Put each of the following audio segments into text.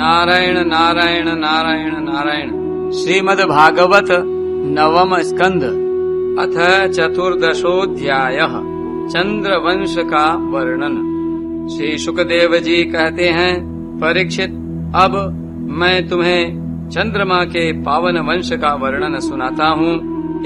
नारायण नारायण नारायण नारायण। श्रीमद्भागवत नवम स्कंध अथ चतुर्दशोऽध्यायः चंद्रवंश का वर्णन। श्री शुकदेव जी कहते हैं, परीक्षित, अब मैं तुम्हें चंद्रमा के पावन वंश का वर्णन सुनाता हूँ।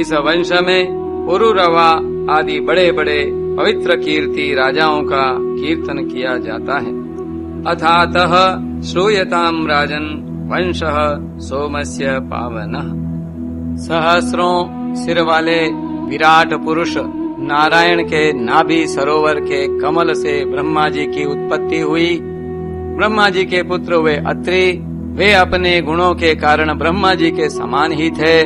इस वंश में पुरुरवा आदि बड़े बड़े पवित्र कीर्ति राजाओं का कीर्तन किया जाता है। अथातः श्रूयताम् राजन् वंशः सोमस्य पावनः। सहस्रों सिर वाले विराट पुरुष नारायण के नाभि सरोवर के कमल से ब्रह्मा जी की उत्पत्ति हुई। ब्रह्मा जी के पुत्र हुए अत्रि। वे अपने गुणों के कारण ब्रह्मा जी के समान ही थे।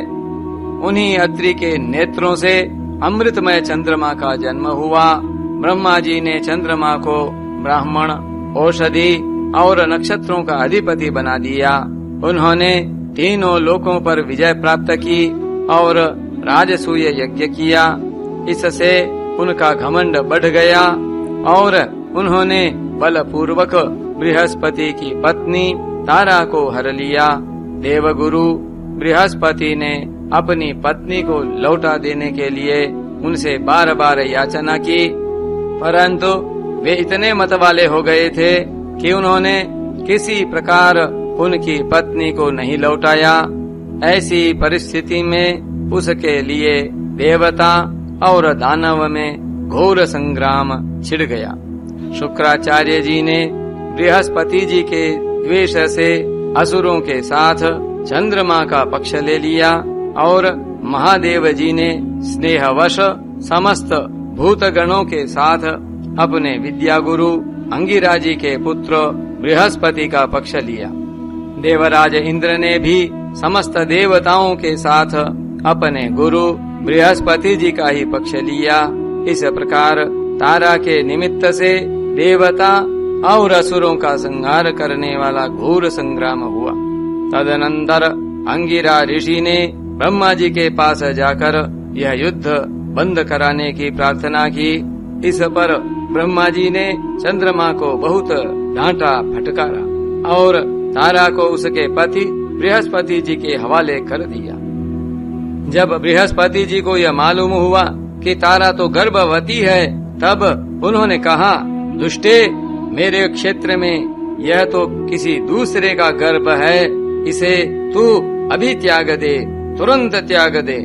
उन्हीं अत्रि के नेत्रों से अमृतमय चंद्रमा का जन्म हुआ। ब्रह्मा जी ने चंद्रमा को ब्राह्मण, औषधि और नक्षत्रों का अधिपति बना दिया। उन्होंने तीनों लोकों पर विजय प्राप्त की और राजसूय यज्ञ किया। इससे उनका घमंड बढ़ गया और उन्होंने बलपूर्वक बृहस्पति की पत्नी तारा को हर लिया। देवगुरु बृहस्पति ने अपनी पत्नी को लौटा देने के लिए उनसे बार बार याचना की, परंतु वे इतने मत वाले हो गए थे कि उन्होंने किसी प्रकार उनकी पत्नी को नहीं लौटाया। ऐसी परिस्थिति में उसके लिए देवता और दानव में घोर संग्राम छिड़ गया। शुक्राचार्य जी ने बृहस्पति जी के द्वेष से असुरों के साथ चंद्रमा का पक्ष ले लिया और महादेव जी ने स्नेहवश समस्त भूतगणों के साथ अपने विद्या गुरु अंगिरा जी के पुत्र बृहस्पति का पक्ष लिया। देवराज इंद्र ने भी समस्त देवताओं के साथ अपने गुरु बृहस्पति जी का ही पक्ष लिया। इस प्रकार तारा के निमित्त से देवता और असुरों का संहार करने वाला घोर संग्राम हुआ। तदनंतर अंगिरा ऋषि ने ब्रह्मा जी के पास जाकर यह युद्ध बंद कराने की प्रार्थना की। इस पर ब्रह्मा जी ने चंद्रमा को बहुत डांटा फटकारा और तारा को उसके पति बृहस्पति जी के हवाले कर दिया। जब बृहस्पति जी को यह मालूम हुआ कि तारा तो गर्भवती है, तब उन्होंने कहा, दुष्टे, मेरे क्षेत्र में यह तो किसी दूसरे का गर्भ है, इसे तू अभी त्याग दे, तुरंत त्याग दे।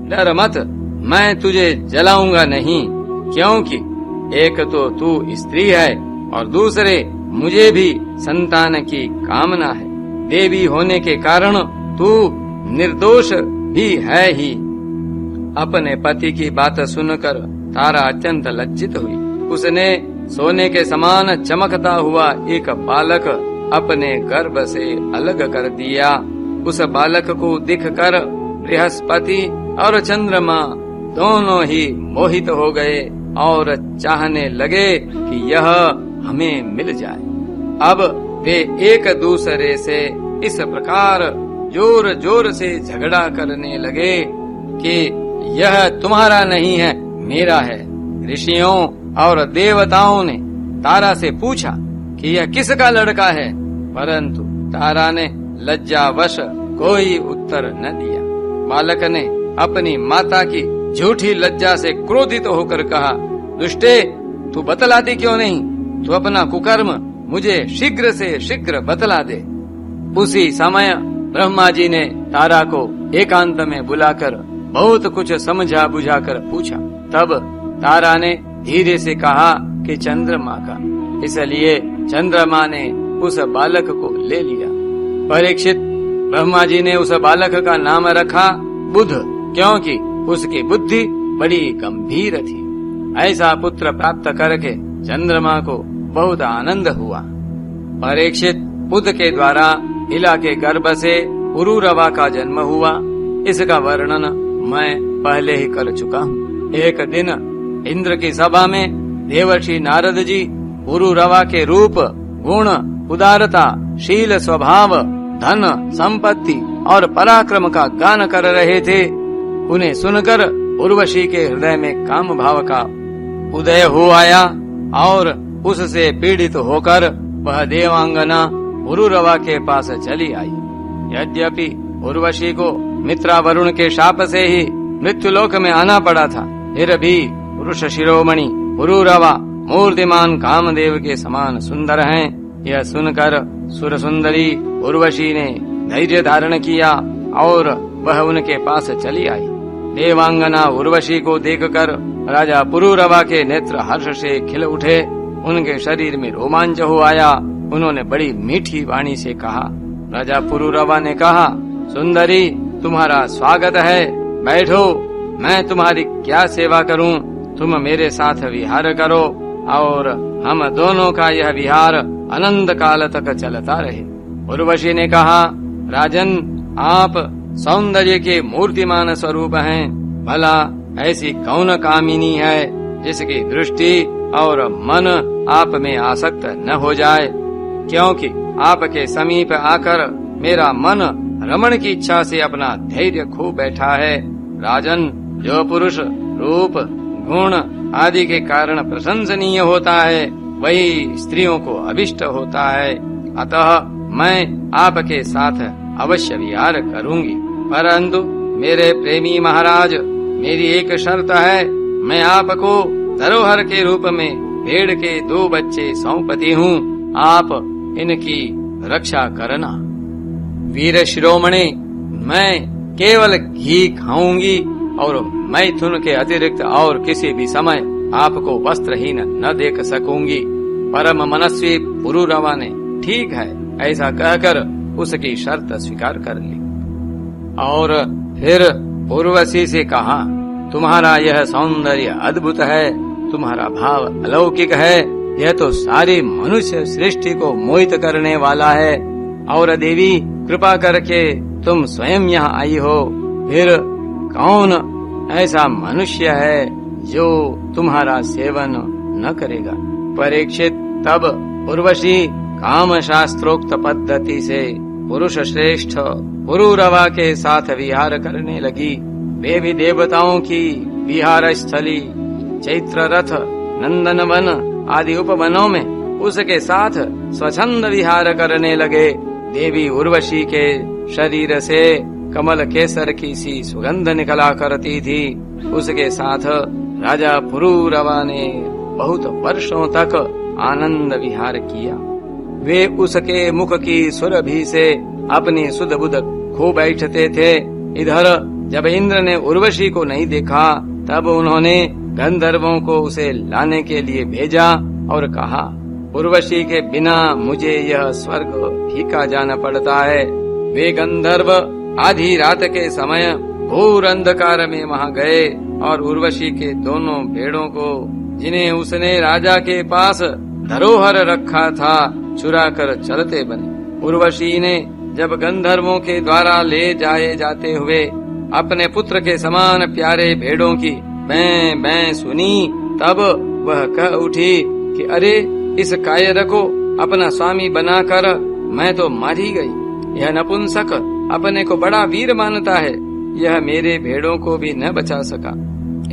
डर मत, मैं तुझे जलाऊंगा नहीं, क्योंकि एक तो तू स्त्री है और दूसरे मुझे भी संतान की कामना है। देवी होने के कारण तू निर्दोष भी है ही। अपने पति की बात सुनकर तारा अत्यंत लज्जित हुई। उसने सोने के समान चमकता हुआ एक बालक अपने गर्भ से अलग कर दिया। उस बालक को दिखकर बृहस्पति और चंद्रमा दोनों ही मोहित हो गए और चाहने लगे कि यह हमें मिल जाए। अब वे एक दूसरे से इस प्रकार जोर जोर से झगड़ा करने लगे कि यह तुम्हारा नहीं है, मेरा है। ऋषियों और देवताओं ने तारा से पूछा कि यह किसका लड़का है, परंतु तारा ने लज्जावश कोई उत्तर न दिया। बालक ने अपनी माता की झूठी लज्जा से क्रोधित होकर कहा, दुष्टे, तू बतलाती क्यों नहीं? तू अपना कुकर्म मुझे शीघ्र से शीघ्र बतला दे। उसी समय ब्रह्मा जी ने तारा को एकांत में बुलाकर बहुत कुछ समझा बुझाकर पूछा। तब तारा ने धीरे से कहा कि चंद्रमा का। इसलिए चंद्रमा ने उस बालक को ले लिया। परीक्षित, ब्रह्मा जी ने उस बालक का नाम रखा बुध, क्योंकि उसकी बुद्धि बड़ी गंभीर थी। ऐसा पुत्र प्राप्त करके चंद्रमा को बहुत आनंद हुआ। परीक्षित, बुध के द्वारा इला के गर्भ से पुरुरवा का जन्म हुआ। इसका वर्णन मैं पहले ही कर चुका हूँ। एक दिन इंद्र की सभा में देवर्षि नारद जी पुरुरवा के रूप, गुण, उदारता, शील, स्वभाव, धन, संपत्ति और पराक्रम का गान कर रहे थे। उन्हें सुनकर उर्वशी के हृदय में काम भाव का उदय हो आया और उससे पीड़ित होकर वह देवांगना पुरूरवा के पास चली आई। यद्यपि उर्वशी को मित्रा वरुण के शाप से ही मृत्युलोक में आना पड़ा था, फिर भी पुरुष शिरोमणि पुरूरवा मूर्तिमान कामदेव के समान सुंदर हैं। यह सुनकर सुर सुंदरी उर्वशी ने धैर्य धारण किया और वह उनके पास चली आई। देवांगना उर्वशी को देखकर राजा पुरूरवा के नेत्र हर्ष से खिल उठे, उनके शरीर में रोमांच हो आया। उन्होंने बड़ी मीठी वाणी से कहा। राजा पुरूरवा ने कहा, सुंदरी तुम्हारा स्वागत है, बैठो, मैं तुम्हारी क्या सेवा करूं? तुम मेरे साथ विहार करो और हम दोनों का यह विहार अनंत काल तक चलता रहे। उर्वशी ने कहा, राजन, आप सौंदर्य के मूर्तिमान स्वरूप हैं। भला ऐसी कौन कामिनी है जिसकी दृष्टि और मन आप में आसक्त न हो जाए? क्योंकि आपके समीप आकर मेरा मन रमण की इच्छा से अपना धैर्य खो बैठा है। राजन, जो पुरुष रूप गुण आदि के कारण प्रशंसनीय होता है, वही स्त्रियों को अभिष्ट होता है। अतः मैं आपके साथ अवश्य विहार करूंगी, परंतु मेरे प्रेमी महाराज, मेरी एक शर्त है। मैं आपको धरोहर के रूप में भेड़ के 2 बच्चे सौंपती हूँ, आप इनकी रक्षा करना। वीर शिरोमणि, मैं केवल घी खाऊंगी और मैथुन के अतिरिक्त और किसी भी समय आपको वस्त्रहीन न देख सकूंगी। परम मनस्वी पुरूरवा ने ठीक है ऐसा कहकर उसकी शर्त स्वीकार कर ली और फिर उर्वशी से कहा, तुम्हारा यह सौंदर्य अद्भुत है, तुम्हारा भाव अलौकिक है, यह तो सारी मनुष्य सृष्टि को मोहित करने वाला है। और देवी, कृपा करके तुम स्वयं यहाँ आई हो, फिर कौन ऐसा मनुष्य है जो तुम्हारा सेवन न करेगा? परीक्षित, तब उर्वशी काम शास्त्रोक्त पद्धति से पुरुष श्रेष्ठ पुरूरवा के साथ विहार करने लगी। वे भी देवताओं की विहार स्थली चैत्र रथ, नंदन वन आदि उपवनों में उसके साथ स्वच्छंद विहार करने लगे। देवी उर्वशी के शरीर से कमल केसर की सी सुगंध निकला करती थी। उसके साथ राजा पुरूरवा ने बहुत वर्षों तक आनंद विहार किया। वे उसके मुख की सुरभि से अपनी सुध बुध खो बैठते थे। इधर जब इंद्र ने उर्वशी को नहीं देखा, तब उन्होंने गंधर्वों को उसे लाने के लिए भेजा और कहा, उर्वशी के बिना मुझे यह स्वर्ग फीका जाना पड़ता है। वे गंधर्व आधी रात के समय घोर अंधकार में वहां गए और उर्वशी के दोनों भेड़ों को, जिन्हें उसने राजा के पास धरोहर रखा था, चुरा कर चलते बने। उर्वशी ने जब गंधर्वों के द्वारा ले जाए जाते हुए अपने पुत्र के समान प्यारे भेड़ों की मैं मैं सुनी, तब वह कह उठी कि अरे, इस कायर को अपना स्वामी बनाकर मैं तो मारी गई। यह नपुंसक अपने को बड़ा वीर मानता है, यह मेरे भेड़ों को भी न बचा सका।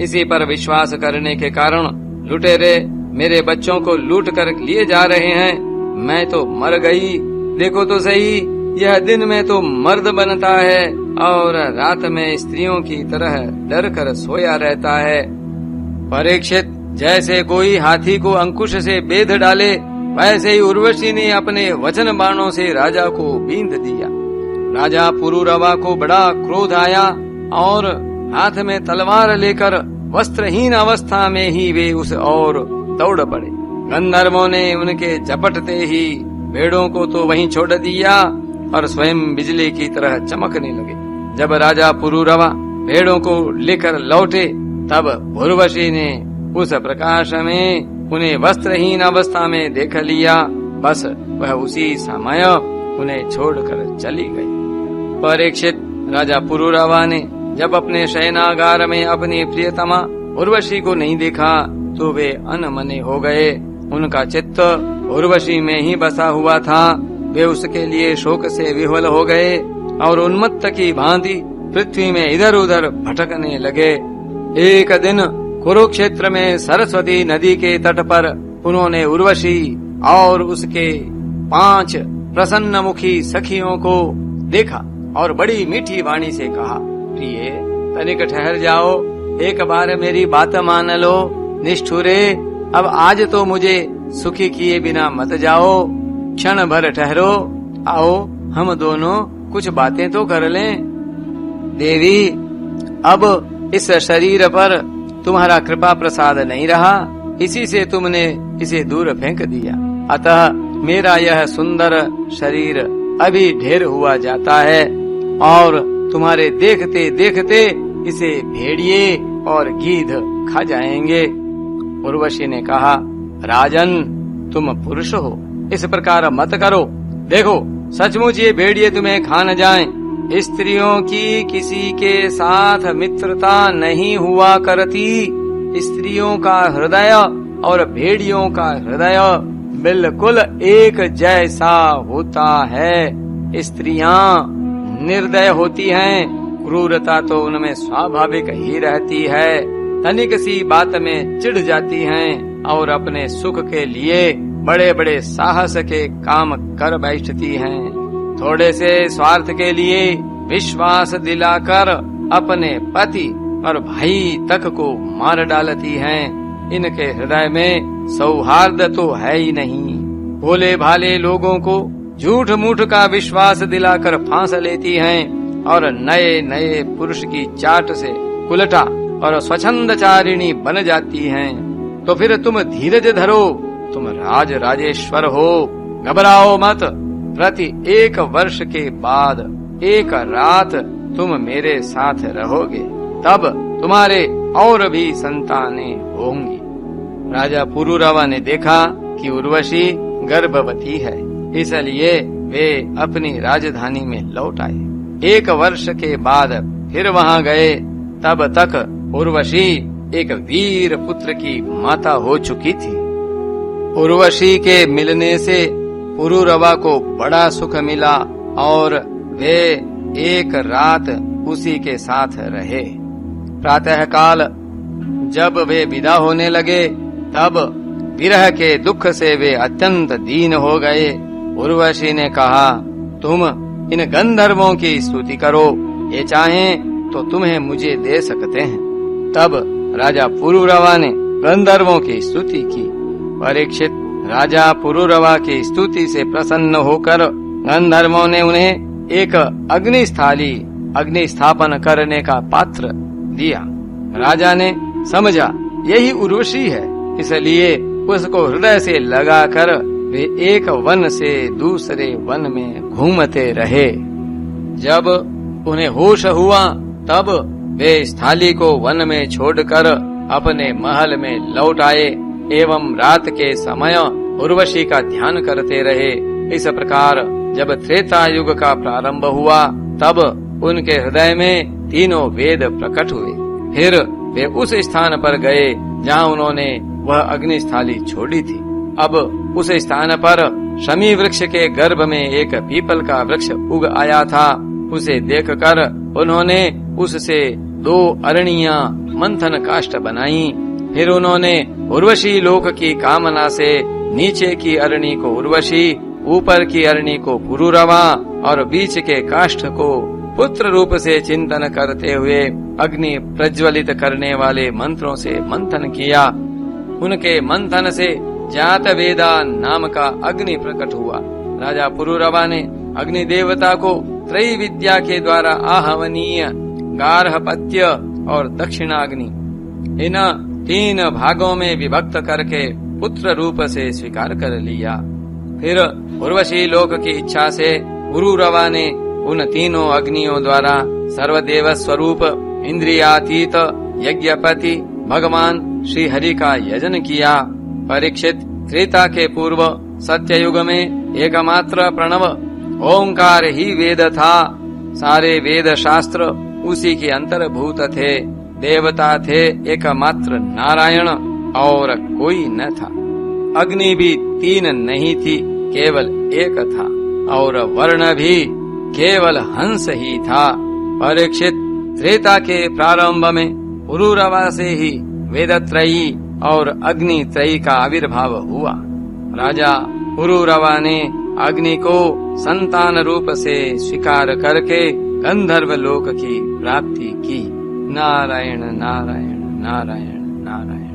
इसी पर विश्वास करने के कारण लुटेरे मेरे बच्चों को लूट कर लिए जा रहे हैं। मैं तो मर गई। देखो तो सही, यह दिन में तो मर्द बनता है और रात में स्त्रियों की तरह डर कर सोया रहता है। परीक्षित, जैसे कोई हाथी को अंकुश से बेध डाले, वैसे ही उर्वशी ने अपने वचन बाणों से राजा को बींध दिया। राजा पुरूरवा को बड़ा क्रोध आया और हाथ में तलवार लेकर वस्त्रहीन अवस्था में ही वे उस ओर दौड़ पड़े। गंधर्वों ने उनके झपटते ही भेड़ों को तो वहीं छोड़ दिया और स्वयं बिजली की तरह चमकने लगे। जब राजा पुरूरवा भेड़ों को लेकर लौटे, तब उर्वशी ने उस प्रकाश में उन्हें वस्त्रहीन अवस्था में देख लिया। बस वह उसी समय उन्हें छोड़कर चली गई। परीक्षित, राजा पुरूरवा ने जब अपने शयनागार में अपनी प्रियतमा उर्वशी को नहीं देखा, तो वे अनमने हो गए। उनका चित्त उर्वशी में ही बसा हुआ था। वे उसके लिए शोक से विह्वल हो गए और उन्मत्त की भांति पृथ्वी में इधर उधर भटकने लगे। एक दिन कुरुक्षेत्र में सरस्वती नदी के तट पर उन्होंने उर्वशी और उसके 5 प्रसन्न मुखी सखियों को देखा और बड़ी मीठी वाणी से कहा, प्रिय तनिक ठहर जाओ, एक बार मेरी बात मान लो। निष्ठुरे, अब आज तो मुझे सुखी किए बिना मत जाओ, क्षण भर ठहरो, आओ हम दोनों कुछ बातें तो कर लें। देवी, अब इस शरीर पर तुम्हारा कृपा प्रसाद नहीं रहा, इसी से तुमने इसे दूर फेंक दिया। अतः मेरा यह सुंदर शरीर अभी ढेर हुआ जाता है और तुम्हारे देखते देखते इसे भेड़िए और गीध खा जाएंगे। उर्वशी ने कहा, राजन तुम पुरुष हो, इस प्रकार मत करो। देखो सचमुच ये भेड़िए तुम्हें खा न जाएं। स्त्रियों की किसी के साथ मित्रता नहीं हुआ करती। स्त्रियों का हृदय और भेड़ियों का हृदय बिल्कुल एक जैसा होता है। स्त्रियां निर्दय होती हैं, क्रूरता तो उनमें स्वाभाविक ही रहती है। तनिक सी बात में चिढ़ जाती हैं और अपने सुख के लिए बड़े बड़े साहस के काम कर बैठती हैं। थोड़े से स्वार्थ के लिए विश्वास दिलाकर अपने पति और भाई तक को मार डालती हैं। इनके हृदय में सौहार्द तो है ही नहीं। भोले भाले लोगों को झूठ मूठ का विश्वास दिलाकर फांस लेती हैं और नए नए पुरुष की चाट से कुलटा और स्वच्छंदचारिणी बन जाती हैं। तो फिर तुम धीरज धरो, तुम राज राजेश्वर हो, घबराओ मत। प्रति 1 वर्ष के बाद एक रात तुम मेरे साथ रहोगे, तब तुम्हारे और भी संतानें होंगी। राजा पुरूरवा ने देखा कि उर्वशी गर्भवती है, इसलिए वे अपनी राजधानी में लौट आए। 1 वर्ष के बाद फिर वहां गए, तब तक उर्वशी एक वीर पुत्र की माता हो चुकी थी। उर्वशी के मिलने से पुरूरवा को बड़ा सुख मिला और वे एक रात उसी के साथ रहे। प्रातःकाल जब वे विदा होने लगे, तब विरह के दुख से वे अत्यंत दीन हो गए। उर्वशी ने कहा, तुम इन गंधर्वों की स्तुति करो, ये चाहें तो तुम्हें मुझे दे सकते हैं। तब राजा पुरूरवा ने गंधर्वों की स्तुति की। परीक्षित, राजा पुरूरवा की स्तुति से प्रसन्न होकर गंधर्वों ने उन्हें एक अग्नि स्थापन करने का पात्र दिया। राजा ने समझा यही उर्वशी है, इसलिए उसको हृदय से लगाकर वे एक वन से दूसरे वन में घूमते रहे। जब उन्हें होश हुआ, तब वे इस थाली को वन में छोड़कर अपने महल में लौट आए एवं रात के समय उर्वशी का ध्यान करते रहे। इस प्रकार जब त्रेता युग का प्रारंभ हुआ, तब उनके हृदय में 3 वेद प्रकट हुए। फिर वे उस स्थान पर गए जहाँ उन्होंने वह अग्निस्थाली छोड़ी थी। अब उस स्थान पर शमी वृक्ष के गर्भ में एक पीपल का वृक्ष उग आया था। उसे देखकर उन्होंने उससे 2 अरणियां मंथन काष्ठ बनाई। फिर उन्होंने उर्वशी लोक की कामना से नीचे की अरणी को उर्वशी, ऊपर की अरणी को पुरूरवा और बीच के काष्ठ को पुत्र रूप से चिंतन करते हुए अग्नि प्रज्वलित करने वाले मंत्रों से मंथन किया। उनके मंथन से जात वेदा नाम का अग्नि प्रकट हुआ। राजा पुरूरवा ने अग्नि देवता को त्रयी विद्या के द्वारा आहवनीय, गार्हपत्य और दक्षिणाग्नि इन 3 भागों में विभक्त करके पुत्र रूप से स्वीकार कर लिया। फिर उर्वशी लोक की इच्छा से पुरूरवा ने उन 3 अग्नियों द्वारा सर्वदेव स्वरूप इंद्रियातीत यज्ञपति भगवान श्री हरि का यजन किया। परीक्षित, त्रेता के पूर्व सत्ययुग में एकमात्र प्रणव ओंकार ही वेद था। सारे वेद शास्त्र उसी के अंतर्भूत थे। देवता थे एकमात्र नारायण और कोई न था। अग्नि भी 3 नहीं थी, केवल एक था और वर्ण भी केवल हंस ही था। परीक्षित, त्रेता के प्रारंभ में पुरूरवा से ही वेदत्रयी और अग्नित्रयी का आविर्भाव हुआ। राजा पुरूरवा ने अग्नि को संतान रूप से स्वीकार करके गंधर्व लोक की प्राप्ति की। नारायण नारायण नारायण नारायण।